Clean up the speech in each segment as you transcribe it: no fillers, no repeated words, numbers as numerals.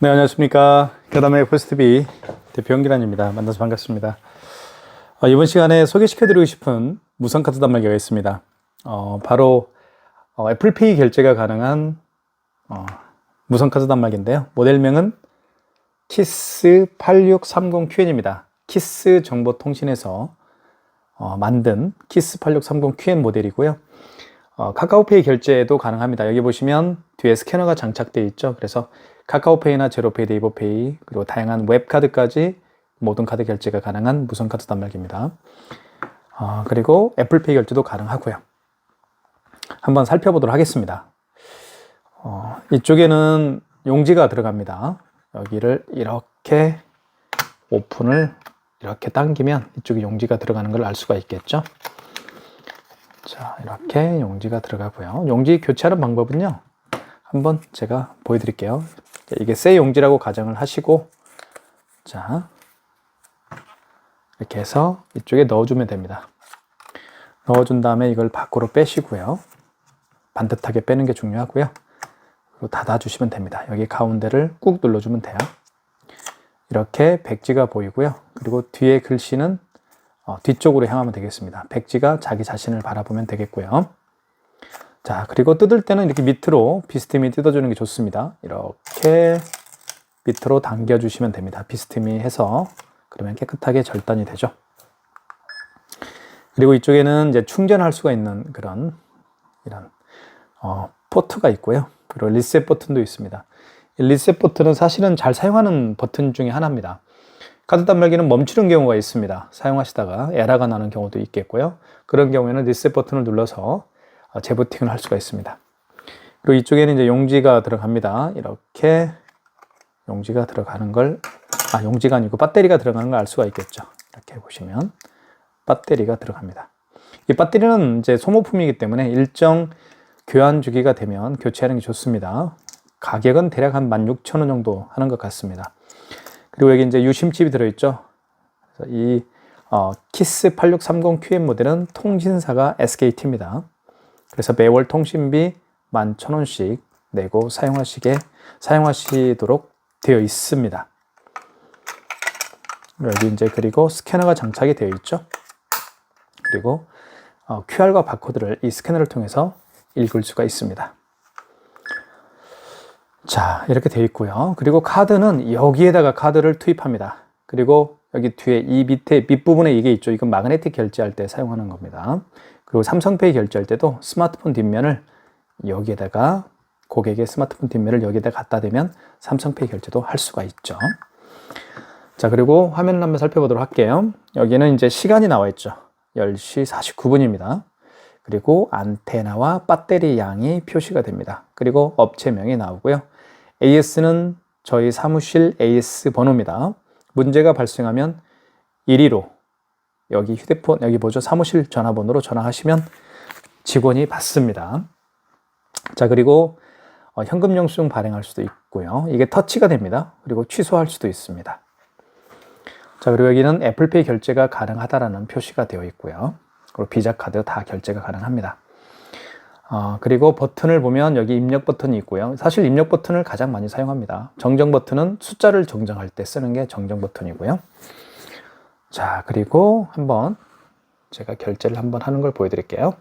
네, 안녕하십니까. 그다음에 FSTV 대표 연기란입니다. 만나서 반갑습니다. 이번 시간에 소개시켜드리고 싶은 무선카드 단말기가 있습니다. 바로 애플페이 결제가 가능한 무선카드 단말기인데요. 모델명은 키스8630QN입니다. 키스 정보통신에서 만든 키스8630QN 모델이고요. 카카오페이 결제도 가능합니다. 여기 보시면 뒤에 스캐너가 장착되어 있죠. 그래서 카카오페이나 제로페이, 네이버페이, 그리고 다양한 웹카드까지 모든 카드 결제가 가능한 무선카드 단말기입니다. 그리고 애플페이 결제도 가능하고요. 한번 살펴보도록 하겠습니다. 이쪽에는 용지가 들어갑니다. 여기를 이렇게 오픈을 이렇게 당기면 이쪽에 용지가 들어가는 걸 알 수가 있겠죠. 자, 이렇게 용지가 들어가고요. 용지 교체하는 방법은요, 한번 제가 보여드릴게요. 이게 새 용지라고 가정을 하시고, 자, 이렇게 해서 이쪽에 넣어주면 됩니다. 넣어준 다음에 이걸 밖으로 빼시고요. 반듯하게 빼는 게 중요하고요. 그리고 닫아주시면 됩니다. 여기 가운데를 꾹 눌러주면 돼요. 이렇게 백지가 보이고요. 그리고 뒤에 글씨는 뒤쪽으로 향하면 되겠습니다. 백지가 자기 자신을 바라보면 되겠고요. 자, 그리고 뜯을 때는 이렇게 밑으로 비스듬히 뜯어주는 게 좋습니다. 이렇게 밑으로 당겨주시면 됩니다. 비스듬히 해서 그러면 깨끗하게 절단이 되죠. 그리고 이쪽에는 이제 충전할 수가 있는 그런 이런 포트가 있고요. 그리고 리셋 버튼도 있습니다. 이 리셋 버튼은 사실은 잘 사용하는 버튼 중에 하나입니다. 카드 단말기는 멈추는 경우가 있습니다. 사용하시다가 에러가 나는 경우도 있겠고요. 그런 경우에는 리셋 버튼을 눌러서 재부팅을 할 수가 있습니다. 그리고 이쪽에는 이제 용지가 들어갑니다. 이렇게 용지가 들어가는 걸, 용지가 아니고 배터리가 들어가는 걸 알 수가 있겠죠. 이렇게 보시면 배터리가 들어갑니다. 이 배터리는 이제 소모품이기 때문에 일정 교환 주기가 되면 교체하는 게 좋습니다. 가격은 대략 한 16,000원 정도 하는 것 같습니다. 그리고 여기 이제 유심칩이 들어있죠. 그래서 이 키스8630QM 모델은 통신사가 SKT입니다. 그래서 매월 통신비 11,000원씩 내고 사용하시도록 되어 있습니다. 여기 이제 그리고 스캐너가 장착이 되어 있죠. 그리고 QR과 바코드를 이 스캐너를 통해서 읽을 수가 있습니다. 자, 이렇게 되어 있고요. 그리고 카드는 여기에다가 카드를 투입합니다. 그리고 여기 뒤에 이 밑부분에 이게 있죠. 이건 마그네틱 결제할 때 사용하는 겁니다. 그리고 삼성페이 결제할 때도 스마트폰 뒷면을 여기에다가 고객의 스마트폰 뒷면을 여기에다 갖다 대면 삼성페이 결제도 할 수가 있죠. 자, 그리고 화면을 한번 살펴보도록 할게요. 여기는 이제 시간이 나와 있죠. 10시 49분입니다. 그리고 안테나와 배터리 양이 표시가 됩니다. 그리고 업체명이 나오고요. AS는 저희 사무실 AS 번호입니다. 문제가 발생하면 115 여기 휴대폰 여기 보죠. 사무실 전화번호로 전화하시면 직원이 받습니다. 자, 그리고 현금 영수증 발행할 수도 있고요. 이게 터치가 됩니다. 그리고 취소할 수도 있습니다. 자, 그리고 여기는 애플페이 결제가 가능하다라는 표시가 되어 있고요. 그리고 비자 카드 다 결제가 가능합니다. 그리고 버튼을 보면 여기 입력 버튼이 있고요. 사실 입력 버튼을 가장 많이 사용합니다. 정정 버튼은 숫자를 정정할 때 쓰는 게 정정 버튼이고요. 자, 그리고 한번 제가 결제를 한번 하는 걸 보여드릴게요.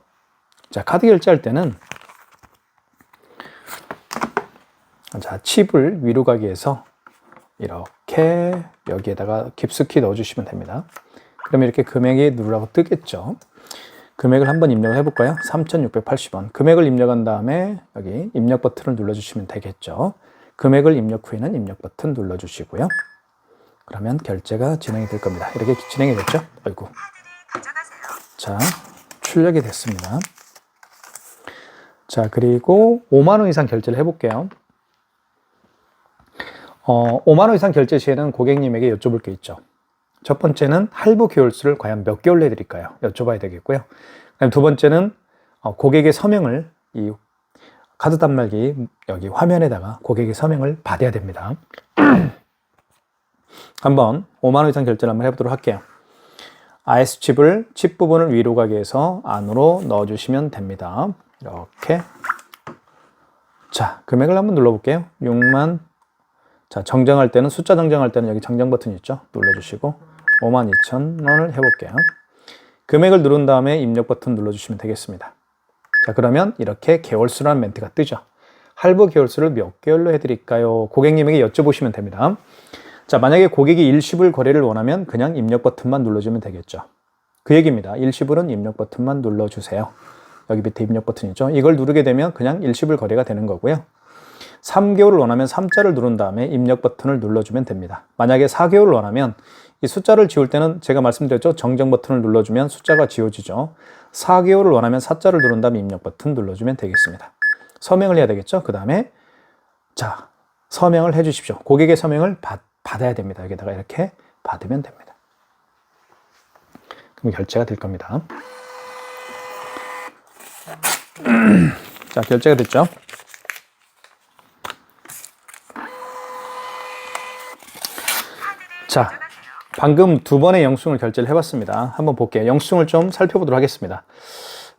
자, 카드 결제할 때는 자, 칩을 위로 가기 위해서 이렇게 여기에다가 깊숙이 넣어주시면 됩니다. 그러면 이렇게 금액이 누르라고 뜨겠죠. 금액을 한번 입력을 해볼까요? 3,680원. 금액을 입력한 다음에 여기 입력 버튼을 눌러주시면 되겠죠. 금액을 입력 후에는 입력 버튼 눌러주시고요. 그러면 결제가 진행이 될 겁니다. 이렇게 진행이 됐죠? 아이고. 자, 출력이 됐습니다. 자, 그리고 5만 원 이상 결제를 해볼게요. 5만 원 이상 결제 시에는 고객님에게 여쭤볼 게 있죠. 첫 번째는 할부 개월수를 과연 몇 개월 내드릴까요? 여쭤봐야 되겠고요. 그다음 두 번째는 고객의 서명을 이 카드 단말기 여기 화면에다가 고객의 서명을 받아야 됩니다. 한번 5만 원 이상 결제를 한번 해보도록 할게요. IS칩을 칩 부분을 위로 가게 해서 안으로 넣어주시면 됩니다. 이렇게. 자, 금액을 한번 눌러볼게요. 자, 정정할 때는, 숫자 정정할 때는 여기 정정 버튼 있죠? 눌러주시고 52,000원을 해볼게요. 금액을 누른 다음에 입력 버튼 눌러주시면 되겠습니다. 자, 그러면 이렇게 개월수라는 멘트가 뜨죠. 할부 개월수를 몇 개월로 해드릴까요? 고객님에게 여쭤보시면 됩니다. 자, 만약에 고객이 일시불 거래를 원하면 그냥 입력 버튼만 눌러주면 되겠죠. 그 얘기입니다. 일시불은 입력 버튼만 눌러주세요. 여기 밑에 입력 버튼이죠. 이걸 누르게 되면 그냥 일시불 거래가 되는 거고요. 3개월을 원하면 3자를 누른 다음에 입력 버튼을 눌러주면 됩니다. 만약에 4개월을 원하면 이 숫자를 지울 때는 제가 말씀드렸죠. 정정 버튼을 눌러주면 숫자가 지워지죠. 4개월을 원하면 4자를 누른 다음에 입력 버튼 눌러주면 되겠습니다. 서명을 해야 되겠죠. 그 다음에 자, 서명을 해 주십시오. 고객의 서명을 받아야 됩니다. 여기다가 이렇게 받으면 됩니다. 그럼 결제가 될 겁니다. 자, 결제가 됐죠. 자, 방금 두 번의 영수증을 결제를 해봤습니다. 한번 볼게요. 영수증을 좀 살펴보도록 하겠습니다.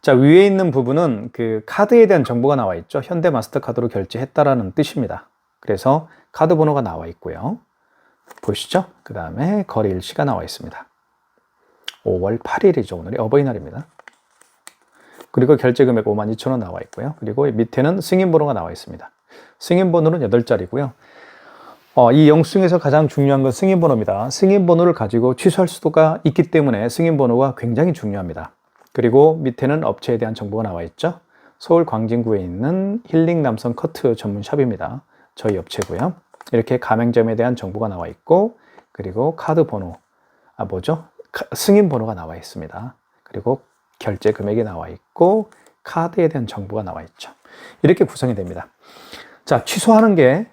자, 위에 있는 부분은 그 카드에 대한 정보가 나와 있죠. 현대 마스터카드로 결제했다라는 뜻입니다. 그래서 카드 번호가 나와 있고요. 보시죠? 그 다음에 거래 일시가 나와 있습니다. 5월 8일이죠. 오늘이 어버이날입니다. 그리고 결제 금액 52,000원 나와 있고요. 그리고 밑에는 승인 번호가 나와 있습니다. 승인 번호는 8자리고요. 이 영수증에서 가장 중요한 건 승인 번호입니다. 승인 번호를 가지고 취소할 수가 있기 때문에 승인 번호가 굉장히 중요합니다. 그리고 밑에는 업체에 대한 정보가 나와 있죠. 서울 광진구에 있는 힐링 남성 커트 전문 샵입니다. 저희 업체고요. 이렇게 가맹점에 대한 정보가 나와 있고, 그리고 카드 번호, 승인 번호가 나와 있습니다. 그리고 결제 금액이 나와 있고, 카드에 대한 정보가 나와 있죠. 이렇게 구성이 됩니다. 자, 취소하는 게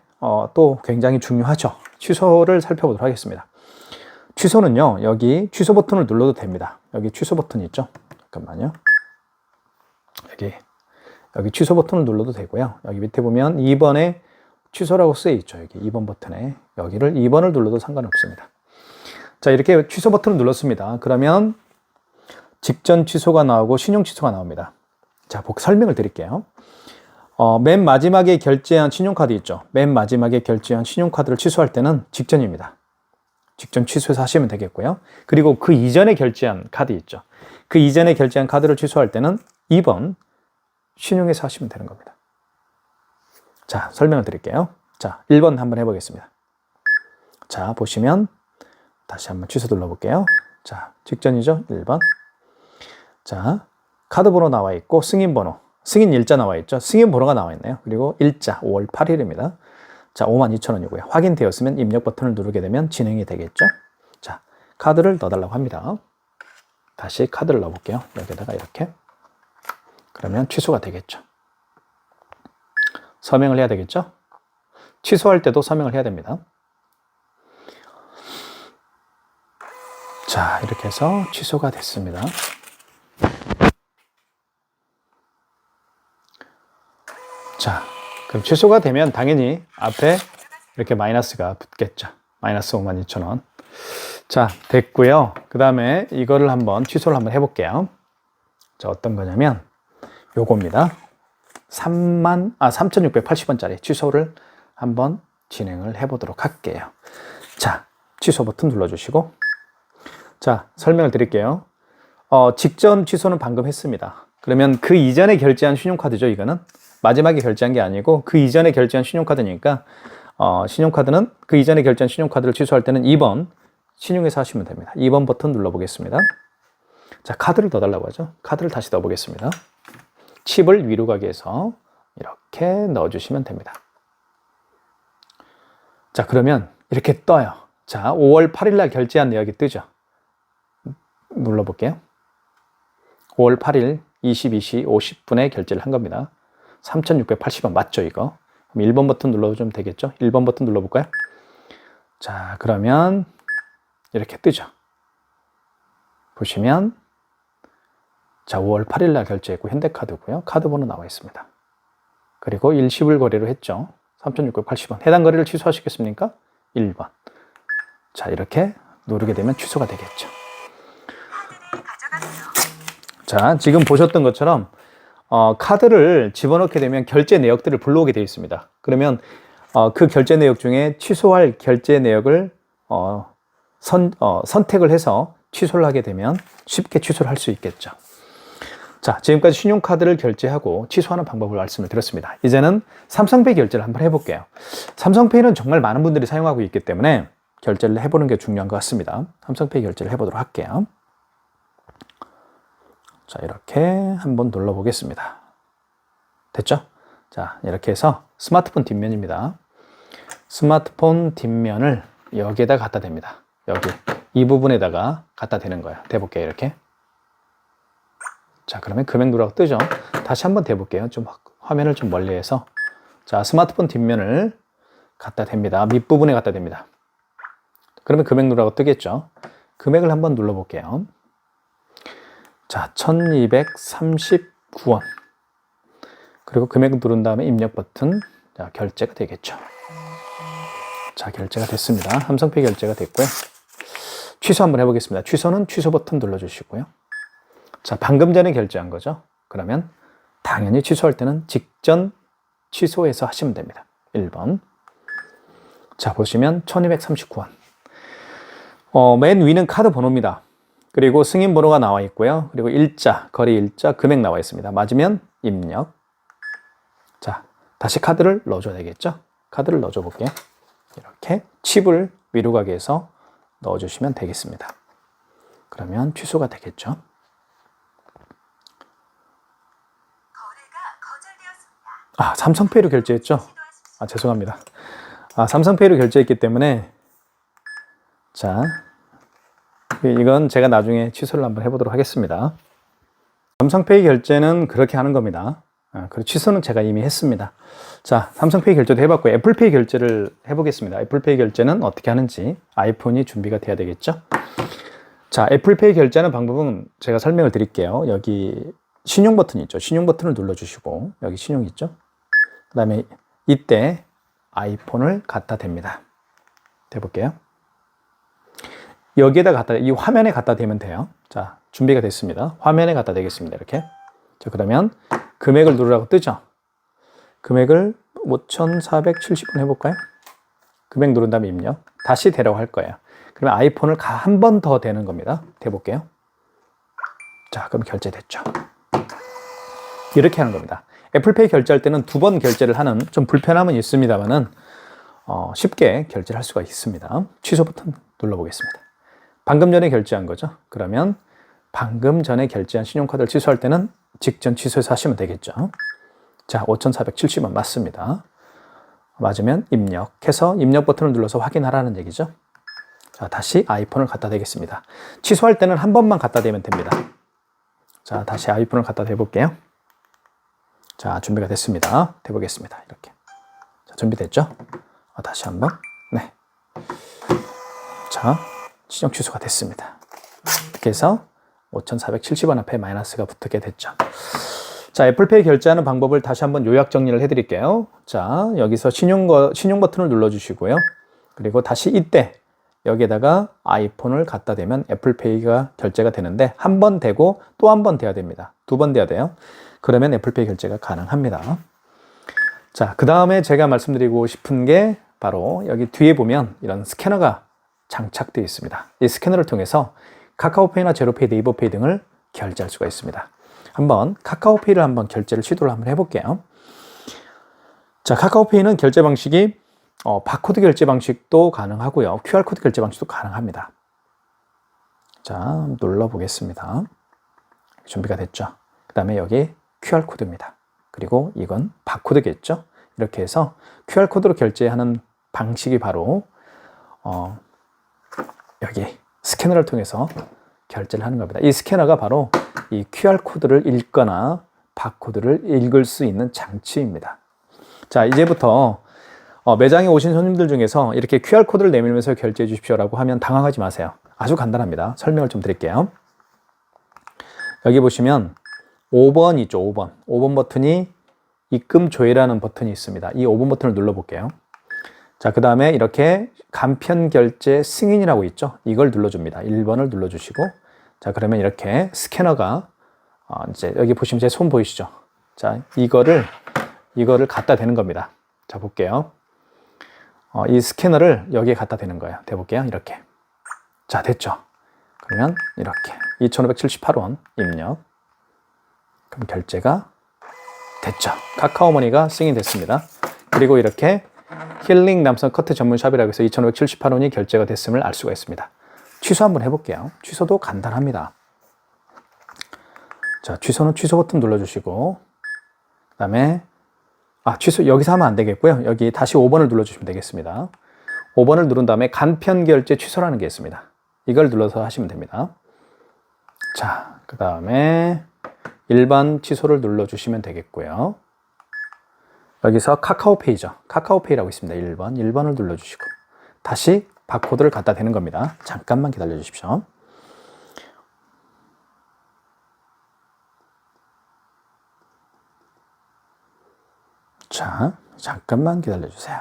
또 굉장히 중요하죠. 취소를 살펴보도록 하겠습니다. 취소는요, 여기 취소 버튼을 눌러도 됩니다. 여기 취소 버튼 있죠? 잠깐만요. 여기 취소 버튼을 눌러도 되고요. 여기 밑에 보면 2번에 취소라고 쓰여 있죠. 여기 2번 버튼에. 여기를 2번을 눌러도 상관없습니다. 자, 이렇게 취소 버튼을 눌렀습니다. 그러면 직전 취소가 나오고 신용 취소가 나옵니다. 자, 설명을 드릴게요. 맨 마지막에 결제한 신용카드 있죠. 맨 마지막에 결제한 신용카드를 취소할 때는 직전입니다. 직전 취소해서 하시면 되겠고요. 그리고 그 이전에 결제한 카드 있죠. 그 이전에 결제한 카드를 취소할 때는 2번 신용해서 하시면 되는 겁니다. 자, 설명을 드릴게요. 자, 1번 한번 해보겠습니다. 자, 보시면 다시 한번 취소 눌러볼게요. 자, 직전이죠. 1번. 자, 카드 번호 나와 있고 승인 번호. 승인 일자 나와 있죠. 승인 번호가 나와 있네요. 그리고 일자 5월 8일입니다. 자, 52,000원이고요. 확인되었으면 입력 버튼을 누르게 되면 진행이 되겠죠. 자, 카드를 넣어달라고 합니다. 다시 카드를 넣어볼게요. 여기다가 이렇게. 그러면 취소가 되겠죠. 서명을 해야 되겠죠. 취소할 때도 서명을 해야 됩니다. 자, 이렇게 해서 취소가 됐습니다. 자, 그럼 취소가 되면 당연히 앞에 이렇게 마이너스가 붙겠죠. 마이너스 52,000원. 자, 됐고요. 그 다음에 이거를 취소를 한번 해볼게요. 자, 어떤 거냐면 요겁니다. 3,680원짜리 취소를 한번 진행을 해보도록 할게요. 자, 취소 버튼 눌러주시고. 자, 설명을 드릴게요. 직전 취소는 방금 했습니다. 그러면 그 이전에 결제한 신용카드죠, 이거는. 마지막에 결제한 게 아니고 그 이전에 결제한 신용카드니까 신용카드는 그 이전에 결제한 신용카드를 취소할 때는 2번 신용해서 하시면 됩니다. 2번 버튼 눌러보겠습니다. 자, 카드를 넣어달라고 하죠. 카드를 다시 넣어보겠습니다. 칩을 위로 가게 해서 이렇게 넣어주시면 됩니다. 자, 그러면 이렇게 떠요. 자, 5월 8일 날 결제한 내역이 뜨죠. 눌러볼게요. 5월 8일 22시 50분에 결제를 한 겁니다. 3,680원 맞죠, 이거? 그럼 1번 버튼 눌러주면 되겠죠? 1번 버튼 눌러볼까요? 자, 그러면 이렇게 뜨죠. 보시면 자, 5월 8일 날 결제했고 현대카드고요. 카드 번호 나와 있습니다. 그리고 일시불 거래로 했죠. 3,680원. 해당 거래를 취소하시겠습니까? 1번. 자, 이렇게 누르게 되면 취소가 되겠죠. 자, 지금 보셨던 것처럼 카드를 집어넣게 되면 결제 내역들을 불러오게 되어 있습니다. 그러면 그 결제 내역 중에 취소할 결제 내역을 선택을 해서 취소를 하게 되면 쉽게 취소를 할 수 있겠죠. 자, 지금까지 신용카드를 결제하고 취소하는 방법을 말씀을 드렸습니다. 이제는 삼성페이 결제를 한번 해볼게요. 삼성페이는 정말 많은 분들이 사용하고 있기 때문에 결제를 해보는 게 중요한 것 같습니다. 삼성페이 결제를 해보도록 할게요. 자, 이렇게 한번 눌러보겠습니다. 됐죠? 자, 이렇게 해서 스마트폰 뒷면입니다. 스마트폰 뒷면을 여기에다 갖다 댑니다. 여기 이 부분에다가 갖다 대는 거예요. 대볼게요. 이렇게. 자, 그러면 금액 누르라고 뜨죠. 다시 한번 대볼게요. 좀 화면을 좀 멀리해서. 자, 스마트폰 뒷면을 갖다 댑니다. 밑부분에 갖다 댑니다. 그러면 금액 누르라고 뜨겠죠. 금액을 한번 눌러볼게요. 자, 1239원. 그리고 금액 누른 다음에 입력 버튼. 자, 결제가 되겠죠. 자, 결제가 됐습니다. 삼성페이 결제가 됐고요. 취소 한번 해보겠습니다. 취소는 취소 버튼 눌러주시고요. 자, 방금 전에 결제한 거죠. 그러면 당연히 취소할 때는 직전 취소해서 하시면 됩니다. 1번. 자, 보시면 1239원. 맨 위는 카드 번호입니다. 그리고 승인 번호가 나와 있고요. 그리고 일자, 거래 일자, 금액 나와 있습니다. 맞으면 입력. 자, 다시 카드를 넣어줘야 되겠죠. 카드를 넣어줘 볼게요. 이렇게 칩을 위로 가게 해서 넣어주시면 되겠습니다. 그러면 취소가 되겠죠. 삼성페이로 결제했죠? 죄송합니다. 삼성페이로 결제했기 때문에 자, 이건 제가 나중에 취소를 한번 해보도록 하겠습니다. 삼성페이 결제는 그렇게 하는 겁니다. 그리고 취소는 제가 이미 했습니다. 자, 삼성페이 결제도 해봤고요. 애플페이 결제를 해보겠습니다. 애플페이 결제는 어떻게 하는지 아이폰이 준비가 돼야 되겠죠? 자, 애플페이 결제하는 방법은 제가 설명을 드릴게요. 여기 신용 버튼이 있죠. 신용 버튼을 눌러주시고 여기 신용 있죠? 그 다음에 이때 아이폰을 갖다 댑니다. 대볼게요. 여기에다 이 화면에 갖다 대면 돼요. 자, 준비가 됐습니다. 화면에 갖다 대겠습니다. 이렇게. 자, 그러면 금액을 누르라고 뜨죠? 금액을 5,470원 해볼까요? 금액 누른 다음에 입력. 다시 대라고 할 거예요. 그러면 아이폰을 한 번 더 대는 겁니다. 대볼게요. 자, 그럼 결제됐죠. 이렇게 하는 겁니다. 애플페이 결제할 때는 2번 결제를 하는 좀 불편함은 있습니다만은 쉽게 결제를 할 수가 있습니다. 취소 버튼 눌러보겠습니다. 방금 전에 결제한 거죠. 그러면 방금 전에 결제한 신용카드를 취소할 때는 직전 취소해서 하시면 되겠죠. 자, 5,470원 맞습니다. 맞으면 입력해서 입력 버튼을 눌러서 확인하라는 얘기죠. 자, 다시 아이폰을 갖다 대겠습니다. 취소할 때는 한 번만 갖다 대면 됩니다. 자, 다시 아이폰을 갖다 대볼게요. 자, 준비가 됐습니다. 대보겠습니다. 이렇게. 자, 준비됐죠? 다시 한번. 네. 자, 신용 취소가 됐습니다. 이렇게 해서 5,470원 앞에 마이너스가 붙게 됐죠. 자, 애플페이 결제하는 방법을 다시 한번 요약 정리를 해드릴게요. 자, 여기서 신용 버튼을 눌러주시고요. 그리고 다시 이때 여기에다가 아이폰을 갖다 대면 애플페이가 결제가 되는데 한 번 대고 또 한 번 대야 됩니다. 2번 대야 돼요. 그러면 애플페이 결제가 가능합니다. 자, 그 다음에 제가 말씀드리고 싶은 게 바로 여기 뒤에 보면 이런 스캐너가 장착되어 있습니다. 이 스캐너를 통해서 카카오페이나 제로페이, 네이버페이 등을 결제할 수가 있습니다. 한번 카카오페이를 한번 결제를 시도를 한번 해볼게요. 자, 카카오페이는 결제 방식이 바코드 결제 방식도 가능하고요. QR코드 결제 방식도 가능합니다. 자, 눌러보겠습니다. 준비가 됐죠. 그 다음에 여기 QR코드입니다. 그리고 이건 바코드겠죠. 이렇게 해서 QR코드로 결제하는 방식이 바로 여기 스캐너를 통해서 결제를 하는 겁니다. 이 스캐너가 바로 이 QR코드를 읽거나 바코드를 읽을 수 있는 장치입니다. 자, 이제부터 매장에 오신 손님들 중에서 이렇게 QR코드를 내밀면서 결제해 주십시오라고 하면 당황하지 마세요. 아주 간단합니다. 설명을 좀 드릴게요. 여기 보시면 5번 있죠. 5번. 5번 버튼이 입금 조회라는 버튼이 있습니다. 이 5번 버튼을 눌러볼게요. 자, 그 다음에 이렇게 간편 결제 승인이라고 있죠. 이걸 눌러줍니다. 1번을 눌러주시고, 자, 그러면 이렇게 스캐너가 이제 여기 보시면 제 손 보이시죠? 자, 이거를 갖다 대는 겁니다. 자, 볼게요. 이 스캐너를 여기에 갖다 대는 거예요. 대볼게요. 이렇게. 자, 됐죠? 그러면 이렇게 2,578원 입력. 그럼 결제가 됐죠. 카카오머니가 승인됐습니다. 그리고 이렇게 힐링 남성 커트 전문샵이라고 해서 2,578원이 결제가 됐음을 알 수가 있습니다. 취소 한번 해볼게요. 취소도 간단합니다. 자, 취소는 취소 버튼 눌러주시고, 그 다음에, 취소 여기서 하면 안 되겠고요. 여기 다시 5번을 눌러주시면 되겠습니다. 5번을 누른 다음에 간편 결제 취소라는 게 있습니다. 이걸 눌러서 하시면 됩니다. 자, 그 다음에 일반 취소를 눌러주시면 되겠고요. 여기서 카카오페이죠. 카카오페이라고 있습니다. 1번을 눌러주시고 다시 바코드를 갖다 대는 겁니다. 잠깐만 기다려 주십시오. 자, 잠깐만 기다려 주세요.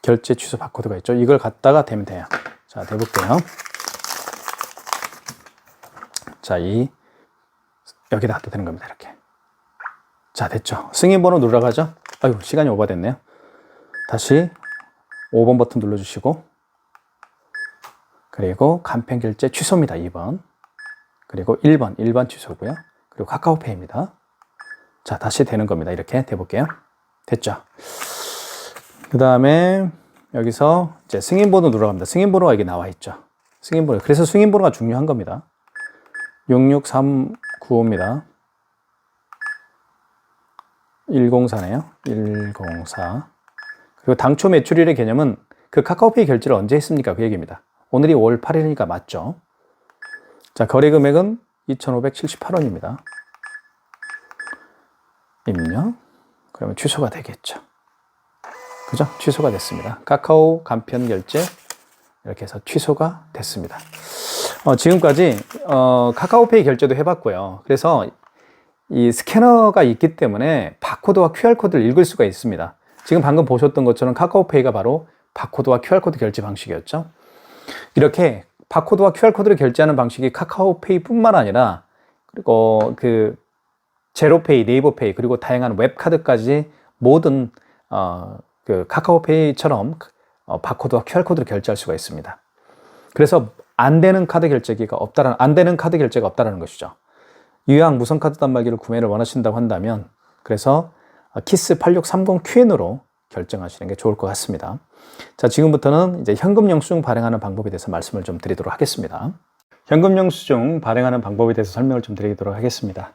결제 취소 바코드가 있죠. 이걸 갖다가 대면 돼요. 자, 대볼게요. 자, 여기다 갖다 대는 겁니다. 이렇게. 자, 됐죠. 승인번호 누르라고 하죠. 아유, 시간이 오버됐네요. 다시 5번 버튼 눌러주시고, 그리고 간편 결제 취소입니다. 2번. 그리고 1번 취소고요. 그리고 카카오페이입니다. 자, 다시 되는 겁니다. 이렇게 대볼게요. 됐죠. 그 다음에 여기서 이제 승인번호 누르갑니다. 승인번호가 여기 나와 있죠. 승인번호. 그래서 승인번호가 중요한 겁니다. 66395입니다. 104네요. 104. 그리고 당초 매출일의 개념은 그 카카오페이 결제를 언제 했습니까? 그 얘기입니다. 오늘이 5월 8일이니까 맞죠? 자, 거래 금액은 2,578원입니다. 입력. 그러면 취소가 되겠죠. 그죠? 취소가 됐습니다. 카카오 간편 결제 이렇게 해서 취소가 됐습니다. 지금까지 카카오페이 결제도 해봤고요. 그래서 이 스캐너가 있기 때문에 바코드와 QR코드를 읽을 수가 있습니다. 지금 방금 보셨던 것처럼 카카오페이가 바로 바코드와 QR코드 결제 방식이었죠. 이렇게 바코드와 QR코드를 결제하는 방식이 카카오페이뿐만 아니라 그리고 그 제로페이, 네이버페이 그리고 다양한 웹카드까지 모든 그 카카오페이처럼 바코드와 QR코드를 결제할 수가 있습니다. 그래서 안 되는 카드 결제가 없다라는 것이죠. 유효한 무선 카드 단말기를 구매를 원하신다고 한다면 그래서 키스 8630QN으로 결정하시는 게 좋을 것 같습니다. 자, 지금부터는 이제 현금 영수증 발행하는 방법에 대해서 말씀을 좀 드리도록 하겠습니다. 현금 영수증 발행하는 방법에 대해서 설명을 좀 드리도록 하겠습니다.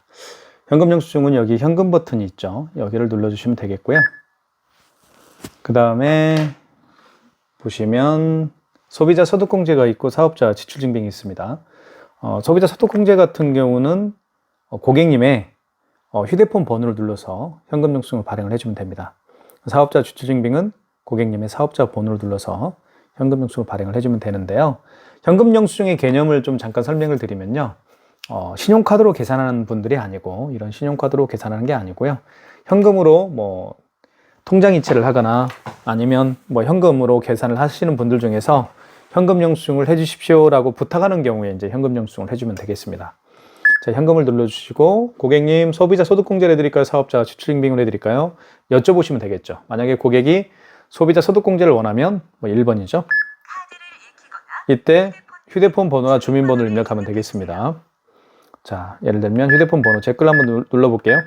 현금 영수증은 여기 현금 버튼이 있죠. 여기를 눌러주시면 되겠고요. 그 다음에 보시면 소비자 소득공제가 있고 사업자 지출증빙이 있습니다. 소비자 소득공제 같은 경우는 고객님의 휴대폰 번호를 눌러서 현금 영수증을 발행을 해주면 됩니다. 사업자 지출증빙은 고객님의 사업자 번호를 눌러서 현금 영수증을 발행을 해주면 되는데요. 현금 영수증의 개념을 좀 잠깐 설명을 드리면요. 신용카드로 계산하는 분들이 아니고 이런 신용카드로 계산하는 게 아니고요. 현금으로 뭐 통장 이체를 하거나 아니면 뭐 현금으로 계산을 하시는 분들 중에서 현금 영수증을 해주십시오라고 부탁하는 경우에 이제 현금 영수증을 해주면 되겠습니다. 자, 현금을 눌러주시고 고객님 소비자 소득공제를 해드릴까요? 사업자 지출증빙을 해드릴까요? 여쭤보시면 되겠죠. 만약에 고객이 소비자 소득공제를 원하면 뭐 1번이죠. 이때 휴대폰 번호와 주민번호를 입력하면 되겠습니다. 자, 예를 들면 휴대폰 번호 제 걸 한번 눌러볼게요.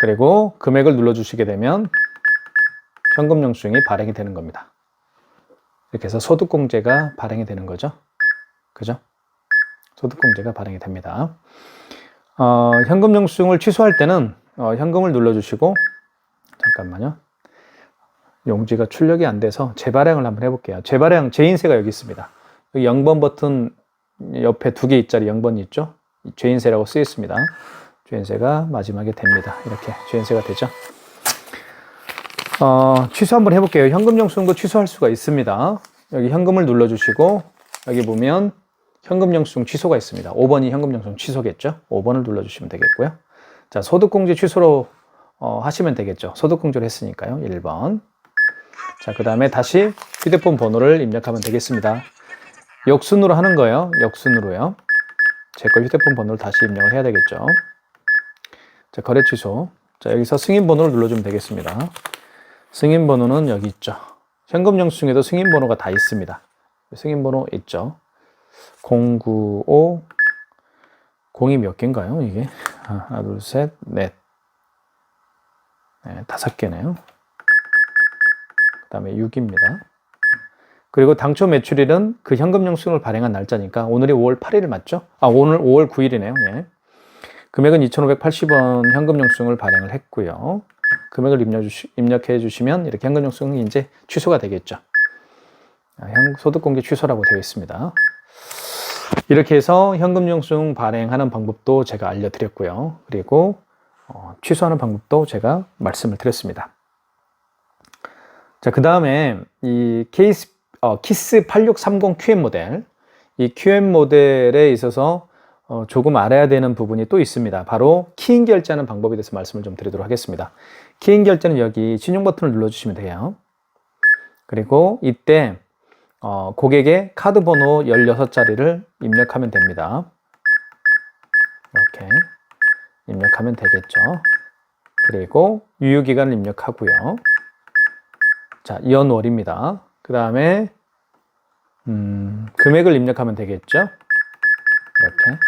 그리고 금액을 눌러주시게 되면 현금 영수증이 발행이 되는 겁니다. 이렇게 해서 소득공제가 발행이 되는 거죠. 그죠? 소득공제가 발행이 됩니다. 현금 영수증을 취소할 때는 현금을 눌러주시고 잠깐만요. 용지가 출력이 안 돼서 재발행을 한번 해볼게요. 재발행, 재인쇄가 여기 있습니다. 여기 0번 버튼 옆에 2개 있자리 0번이 있죠? 재인쇄라고 쓰여 있습니다. 재인쇄가 마지막에 됩니다. 이렇게 재인쇄가 되죠. 취소 한번 해볼게요. 현금 영수증도 취소할 수가 있습니다. 여기 현금을 눌러주시고 여기 보면 현금 영수증 취소가 있습니다. 5번이 현금 영수증 취소겠죠. 5번을 눌러주시면 되겠고요. 자, 소득공제 취소로 하시면 되겠죠. 소득공제를 했으니까요. 1번. 자, 그 다음에 다시 휴대폰 번호를 입력하면 되겠습니다. 역순으로 하는 거예요. 역순으로요. 제 거 휴대폰 번호를 다시 입력을 해야 되겠죠. 자, 거래 취소. 자, 여기서 승인 번호를 눌러주면 되겠습니다. 승인 번호는 여기 있죠. 현금 영수증에도 승인 번호가 다 있습니다. 승인 번호 있죠. 095, 0이 몇 개인가요, 이게? 하나, 둘, 셋, 넷. 네, 5개네요. 그 다음에 6입니다. 그리고 당초 매출일은 그 현금 영수증을 발행한 날짜니까 오늘이 5월 8일 맞죠? 오늘 5월 9일이네요. 예. 금액은 2,580원 현금 영수증을 발행을 했고요. 금액을 입력해 주시면 이렇게 현금 영수증이 이제 취소가 되겠죠. 소득공개 취소라고 되어 있습니다. 이렇게 해서 현금 영수증 발행하는 방법도 제가 알려드렸고요. 그리고 취소하는 방법도 제가 말씀을 드렸습니다. 자, 그 다음에 이 키스 8630 QM 모델, 이 QM 모델에 있어서 조금 알아야 되는 부분이 또 있습니다. 바로 키인 결제하는 방법에 대해서 말씀을 좀 드리도록 하겠습니다. 키인 결제는 여기 신용 버튼을 눌러주시면 돼요. 그리고 이때 고객의 카드 번호 16자리를 입력하면 됩니다. 이렇게 입력하면 되겠죠. 그리고 유효기간을 입력하고요. 자, 연월입니다. 그 다음에 금액을 입력하면 되겠죠. 이렇게.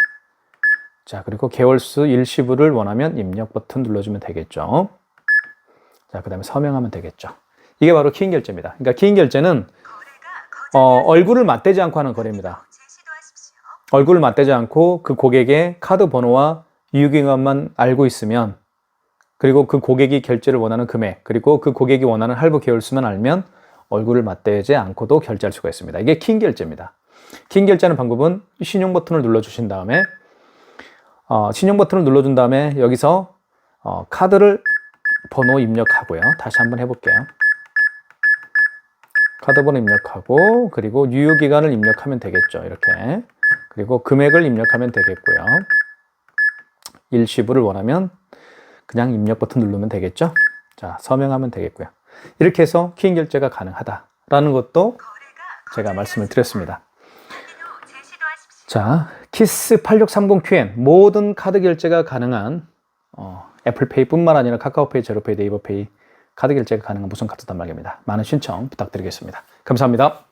자, 그리고 개월수 일시불을 원하면 입력 버튼 눌러주면 되겠죠. 자, 그 다음에 서명하면 되겠죠. 이게 바로 키인 결제입니다. 그러니까 키인 결제는 얼굴을 맞대지 않고 하는 거래입니다. 얼굴을 맞대지 않고 그 고객의 카드 번호와 유효기간만 알고 있으면, 그리고 그 고객이 결제를 원하는 금액, 그리고 그 고객이 원하는 할부 개월수만 알면 얼굴을 맞대지 않고도 결제할 수가 있습니다. 이게 키인 결제입니다. 키인 결제하는 방법은 신용 버튼을 눌러주신 다음에 신용 버튼을 눌러준 다음에 여기서 카드를 번호 입력하고요. 다시 한번 해볼게요. 카드 번호 입력하고, 그리고 유효기간을 입력하면 되겠죠. 이렇게. 그리고 금액을 입력하면 되겠고요. 일시불을 원하면 그냥 입력 버튼 누르면 되겠죠. 자, 서명하면 되겠고요. 이렇게 해서 키인 결제가 가능하다라는 것도 제가 말씀을 드렸습니다. 자, 키스 8630QN 모든 카드 결제가 가능한 애플페이 뿐만 아니라 카카오페이, 제로페이, 네이버페이 카드 결제가 가능한 무선 카드 단말기입니다. 많은 신청 부탁드리겠습니다. 감사합니다.